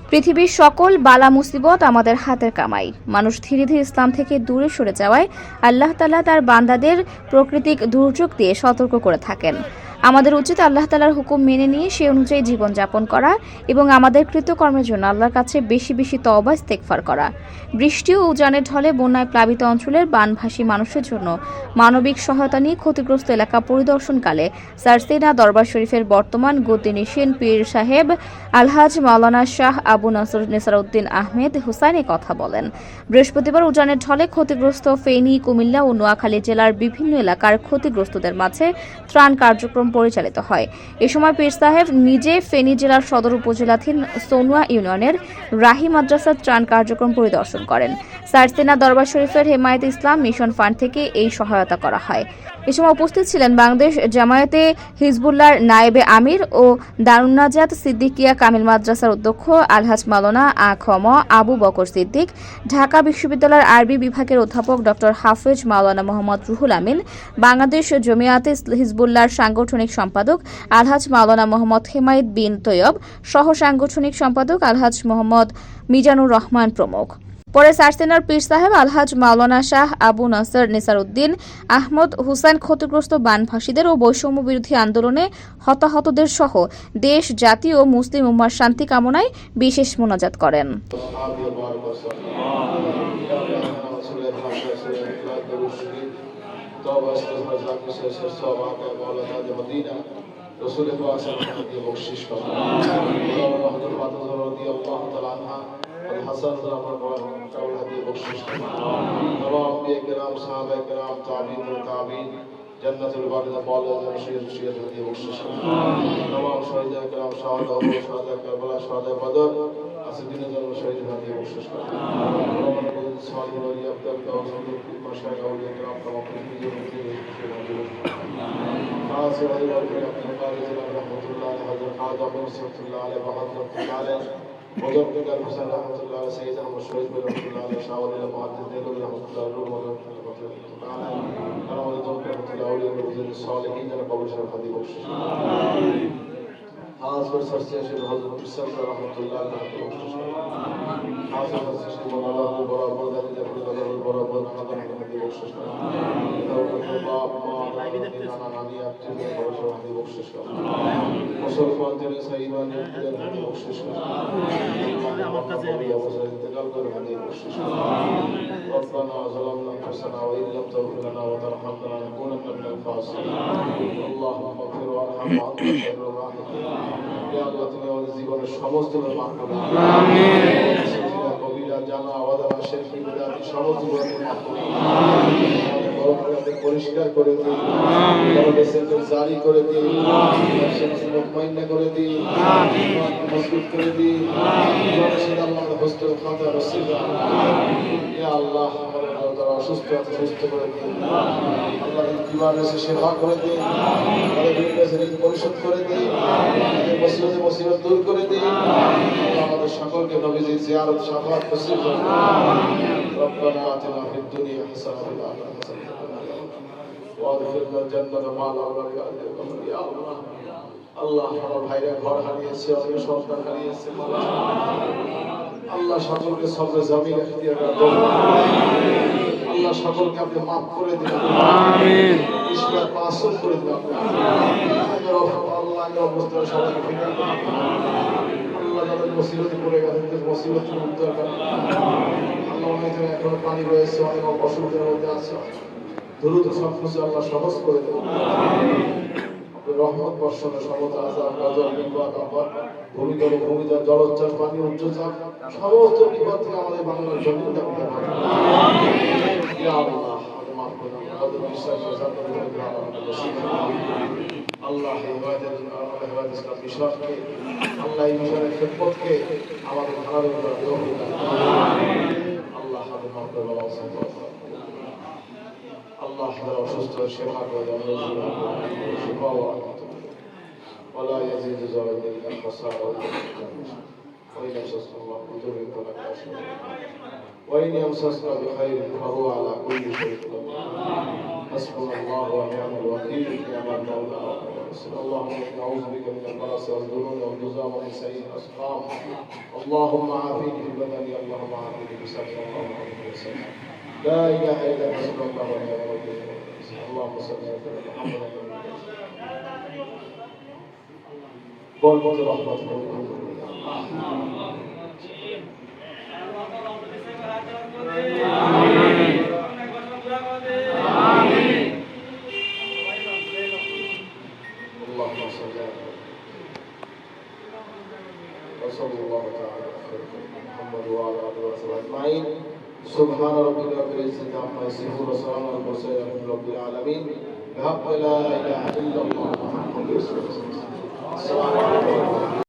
পৃথিবীর সকল বালা মুসিবত আমাদের হাতের কামাই। মানুষ ধীরে ধীরে ইসলাম থেকে দূরে সরে যাওয়ায় আল্লাহ তাআলা তার বান্দাদের প্রাকৃতিক দুর্যোগ দিয়ে সতর্ক করে থাকেন। আমাদের উচিত আল্লাহ তাআলার হুকুম মেনে নিয়ে সে অনুযায়ী জীবনযাপন করা এবং আমাদের কৃতকর্মের জন্য আল্লাহর কাছে বেশি বেশি তওবা ইস্তেগফার করা। বৃষ্টি ও উজানের ঢলে বন্যায় প্লাবিত অঞ্চলের বানভাসী মানুষের জন্য মানবিক সহায়তা নিয়ে ক্ষতিগ্রস্ত এলাকা পরিদর্শনকালে সারসিনা দরবার শরীফের বর্তমান গদ্দিনিশিন পীর সাহেব আলহাজ মাওলানা শাহ আবু নাসর নেসারউদ্দিন আহমেদ হুসাইন কথা বলেন। বৃহস্পতিবার উজানের ঢলে ক্ষতিগ্রস্ত ফেনী, কুমিল্লা ও নোয়াখালী জেলার বিভিন্ন এলাকার ক্ষতিগ্রস্তদের মাঝে ত্রাণ কার্যক্রম পরিচালিত হয়। এ সময় পীর সাহেব নিজে ফেনী জেলার সদর উপজেলাধীন সনুয়া ইউনিয়নের রাহি মাদ্রাসার ত্রাণ কার্যক্রম পরিদর্শন করেন। সারসিনা দরবার শরীফের হেমায়েত ইসলাম মিশন ফান্ড থেকে এই সহায়তা করা হয়। এ সময় উপস্থিত ছিলেন বাংলাদেশ জামায়াতে হিজবুল্লাহর নায়েবে আমির ও দারুন্নাজাত সিদ্দিকিয়া কামিল মাদ্রাসার অধ্যক্ষ আলহাজ মাওলানা আখম আবু বকর সিদ্দিক, ঢাকা বিশ্ববিদ্যালয়ের আরবি বিভাগের অধ্যাপক ডক্টর হাফেজ মাওলানা মোহাম্মদ রুহুল আমিন, বাংলাদেশ জমিয়াতে হিজবুল্লাহর সাংগঠনিক সম্পাদক আলহাজ মাওলানা মোহাম্মদ হেমায়েত বিন তৈয়ব, সহ সাংগঠনিক সম্পাদক আলহাজ মোহাম্মদ মিজানুর রহমান প্রমুখ। পরে সারসিনার পীর সাহেব আলহাজ মাওলানা শাহ আবু নাসর নেসারউদ্দিন আহমদ হুসাইন ক্ষতিগ্রস্ত বানভাসীদের ও বৈষম্য বিরোধী আন্দোলনে হতাহতদের সহ দেশ, জাতি ও মুসলিম উম্মার শান্তি কামনায় বিশেষ মোনাজাত করেন। হাসান দিয়ে বকশিশ তমাম কেরাম সাহাবা কেরাম তাবিঈন ও তাবিঈন জান্নাতুল বারিদা মাওলানা মুর্শিদ দিয়ে বকশিশ তমাম শহীদ কেরাম শাহাদা ও শাহাদা কারবালা শাহাদা বদর আসিদিন জান শহীদ দিয়ে বকশিশ তমাম সালিহ ওলি আব্দুল তাওসিল মাশায়েখ আউলিয়া কেরাম তমাম দিয়ে খাস ওলি আব্দুল কাদের জিলানী রাহমাতুল্লাহ আলাইহি হযরত খাজা মুর্শিদুল্লাহ আলাইহি ওয়া রাহমাতুল্লাহ আলাইহি وجدنا الحسن رحمة الله على سيدنا الشهيد رحمة الله على شاول المعدد رحمة الله على أنا ولدهم رحمة الله على الصالحين أنا قبل شرف هذه بخش حاضر سرسيا شيخ حضرت السلام رحمة الله على حاضر سرسيا شيخ مولانا برابر ذلك برابر برابر حضر هذه بخش মুসলমানদের সাইমান হদে বকশিশ আমার কাছে ইন্তেকাল করে হদে বকশিশ ربنا ظلمنا انفسنا وان لم تغفر لنا وترحمنا لنكونن من الخاسرين اللهم اغفر وارحم وانت خير الراحمين يا الله তুমি আমাদের জীবনের সমস্ত মাফ করো আমিন কবিরা জানা ওয়াদা শিরকি বিদাতি সমস্ত গুনাহ মাফ করো আমিন আমাদের পরিষ্কার করে দিই আমিন আমাদের সেন্টার জারি করে দিই আমিন মুতমাইন্না করে দিই আমিন মজবুত করে দিই আমিন আমাদের হোস্টেল খাতা নসিব আমিন ইয়া আল্লাহ আমাদের অসুস্থ আছে সুস্থ করে দিই আল্লাহ জীবনে সেবা করে দিই আমাদের ঋণ পরিশোধ করে দিই আমাদের মুসিবত দূর করে দিই আমাদের সকলকে নবীজির জিয়ারত শাফাত নসিব করুন রব্বানা আতিনা ফিদ দুনিয়া হাসানাতাও ওয়া ফিল আখিরাতি হাসানাতাও ওয়া আদখিলনা জান্নাতা মা'আল আবরার ইয়া আল্লাহ আল্লাহ আমার ভাইরা ঘর হারিয়েছে, অনেক সন্তান হারিয়েছে, আল্লাহ সকলকে সবরে জামিন ইখতিয়ার করুন আল্লাহ সকলকে আপনি মাফ করে দিন আমিন ঈশ্বর মাসুম করে দিন আল্লাহ অবস্থা সবাইকে ফিরিয়ে দিন আল্লাহ যাদের মুসিবতে পড়ে গেছে মুসিবত উদ্ধার করুন আল্লাহ অনেকে এখন পানি রয়েছে, অনেক অসুবিধার মধ্যে আছে, দ্রুত সব কিছু আল্লাহ সহজ করে দেন রহমত বর্ষণে সমস্ত আযাব গজব বিপদ আপদ ভূমিধস জলোচ্ছ্বাস পানি উচ্চচাপ সমস্ত বিপদ থেকে আমাদের বাংলার জমিনটা ইয়া আল্লাহ আমাদের মাফ করুন আমাদের বিশ্বাস আল্লাহ হেফাজত ইসলাম মিশনকে আল্লাহ এই মিশনের খেদমতকে আমাদের ভালো করার তৌফিক দান আল্লাহ আমাদের মাফ করুন আল্লাহ আমাদের অসুস্থ সেবা করে শিফা ولا يزيد ذلك الا خسارا وإن يمسسك الله بضر فلا كاشف له وإن يمسسك بخير فهو على كل شيء قدير حسبنا الله ونعم الوكيل نعم المولى اللهم إني أعوذ بك من البرص والجنون والجزام ومن سيء الأسقام اللهم عافيني في بدني اللهم عافيني في سبيل اللهم عافيني في سبيل لا إله إلا أنت حسبنا الله ونعم الوكيل اللهم صل على محمد بول رحمتك اللهم صل على وصلى الله تعالى على محمد وعلى اله وصحبه اجمعين سبحان ربك رب العزه عما يصفون وسلام على المرسلين والحمد لله رب العالمين بحق لا اله الا الله محمد رسول الله السلام عليكم